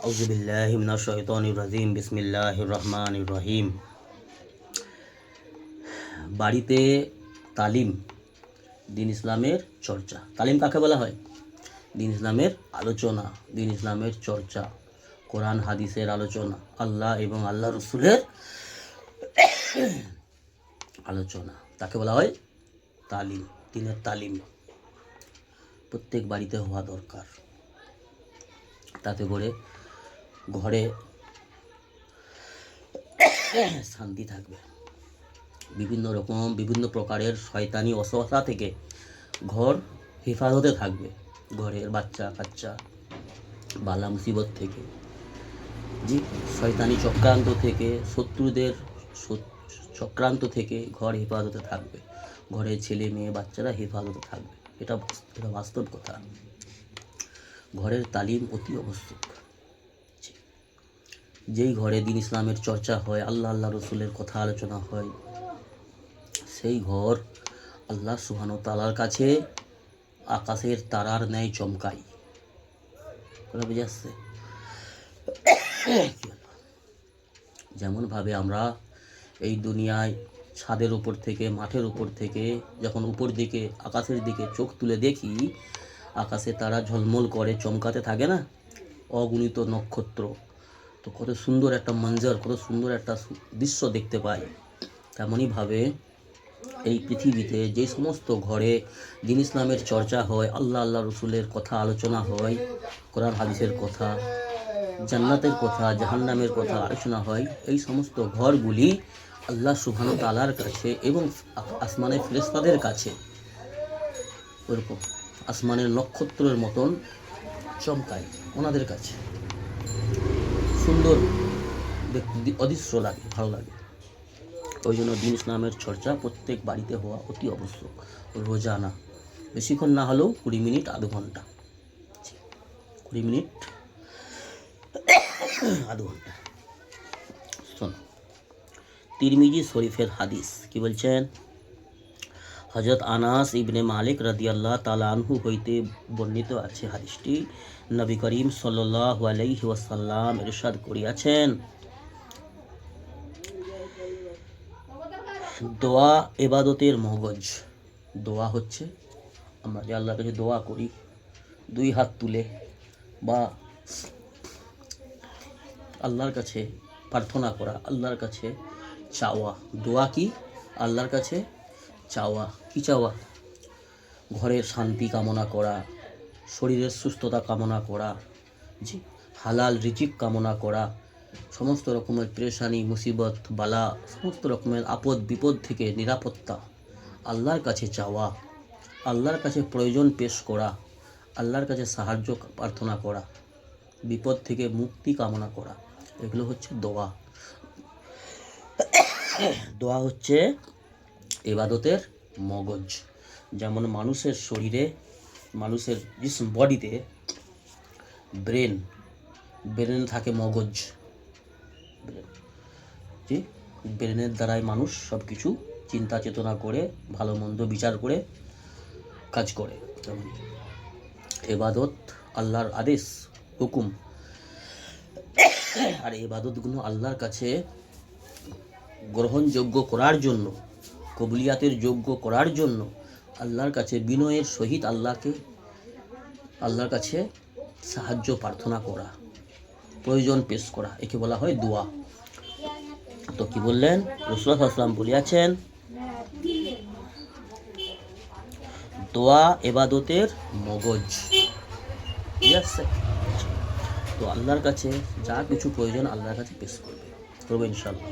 আউযুবিল্লাহি মিনাশ শাইতানির রাজিম বিসমিল্লাহির রহমানির রহিম। বাড়িতে তালিম, দিন ইসলামের চর্চা। তালিম কাকে বলা হয়? দিন ইসলামের আলোচনা, দিন ইসলামের চর্চা, কোরআন হাদিসের আলোচনা, আল্লাহ এবং আল্লাহ রসুলের আলোচনা, তাকে বলা হয় তালিম। দিনের তালিম প্রত্যেক বাড়িতে হওয়া দরকার। তাতে করে ঘরে শান্তি থাকবে। বিভিন্ন প্রকারের শয়তানি অসহতা থেকে ঘর হেফাজতে থাকবে। ঘরের বাচ্চা কাচ্চা বালা মুসিবত থেকে, শয়তানি চক্রান্ত থেকে, শত্রুদের চক্রান্ত থেকে ঘর হেফাজতে থাকবে। ঘরের ছেলে মেয়ে বাচ্চারা হেফাজতে থাকবে। এটা বাস্তব কথা। ঘরের তালিম অতি আবশ্যক। যেই ঘরে দিন ইসলামের চর্চা হয়, আল্লাহ রসুলের কথা আলোচনা হয়, সেই ঘর আল্লাহ সুবহানাহু ওয়া তাআলার কাছে আকাশের তারার ন্যায় চমকায়। কথা বুঝে আসছে? যেমনভাবে আমরা এই দুনিয়ায় ছাদের উপর থেকে, মাঠের উপর থেকে যখন উপর দিকে আকাশের দিকে চোখ তুলে দেখি, আকাশে তারা ঝলমল করে চমকাতে থাকে না, অগণিত নক্ষত্র। তো কত সুন্দর একটা মঞ্জর, কত সুন্দর একটা দৃশ্য দেখতে পাই। তেমনইভাবে এই পৃথিবীতে যে সমস্ত ঘরে দিন ইসলামের চর্চা হয়, আল্লাহ রসুলের কথা আলোচনা হয়, কোরআন হাদিসের কথা, জান্নাতের কথা, জাহান্নামের কথা আলোচনা হয়, এই সমস্ত ঘরগুলি আল্লাহ সুবহানাহু ওয়া তাআলার কাছে এবং আসমানের ফেরেশতাদের কাছে ওরকম আসমানের নক্ষত্রের মতন চমকায়। ওনাদের কাছে সুন্দর অদৃশ্য লাগে, ভালো লাগে। ওই জন্য দিন ইসলামের চর্চা প্রত্যেক বাড়িতে হওয়া অতি আবশ্যক। রোজানা বেশিক্ষণ না হলেও 20 মিনিট, আধ ঘন্টা, 20 মিনিট, আধ ঘন্টা। শোনো, তিরমিজি শরীফের হাদিস কি বলছেন? হযরত আনাস ইবনে মালিক রাদিয়াল্লাহু তাআলা আনহু হইতে বর্ণিত আছে হাদিসটি। নবী করিম সাল্লাল্লাহু আলাইহি ওয়াসাল্লাম ইরশাদ করিয়াছেন, দোয়া ইবাদতের মগজ। দোয়া হচ্ছে আমরা যে আল্লাহর কাছে দোয়া করি, দুই হাত তুলে বা আল্লাহর কাছে প্রার্থনা করা, আল্লাহর কাছে চাওয়া। দোয়া কি? আল্লাহর কাছে চাওয়া। কি চাওয়া? ঘরের শান্তি কামনা করা, শরীরের সুস্থতা কামনা করা, হালাল রিজিক কামনা করা, সমস্ত রকমের পেরেশানি মুসিবত বালা, সমস্ত রকমের আপদ বিপদ থেকে নিরাপত্তা আল্লাহর কাছে চাওয়া, আল্লাহর কাছে প্রয়োজন পেশ করা, আল্লাহর কাছে সাহায্য প্রার্থনা করা, বিপদ থেকে মুক্তি কামনা করা, এগুলো হচ্ছে দোয়া। দোয়া হচ্ছে ইবাদতের মগজ। যেমন মানুষের শরীরে, মানুষের জিসম বডিতে ব্রেন থাকে মগজ। ব্রেনের দ্বারাই মানুষ সব কিছু চিন্তা চেতনা করে, ভালো মন্দ বিচার করে কাজ করে। যেমন ইবাদত আল্লাহর আদেশ হুকুম, আর ইবাদতগুলো আল্লাহর কাছে গ্রহণযোগ্য করার জন্য, কবুলিয়াতের যোগ্য করার জন্য আল্লাহর কাছে বিনয়ের সহিত আল্লাহর কাছে সাহায্য প্রার্থনা করা, প্রয়োজন পেশ করা, একে বলা হয় দোয়া। তো কি বললেন? রাসূলুল্লাহ সাল্লাল্লাহু আলাইহি ওয়াসাল্লাম বলিয়াছেন, দোয়া ইবাদতের মগজ। ঠিক আছে? তো আল্লাহর কাছে যা কিছু প্রয়োজন আল্লাহর কাছে পেশ করবে ইনশাআল্লাহ।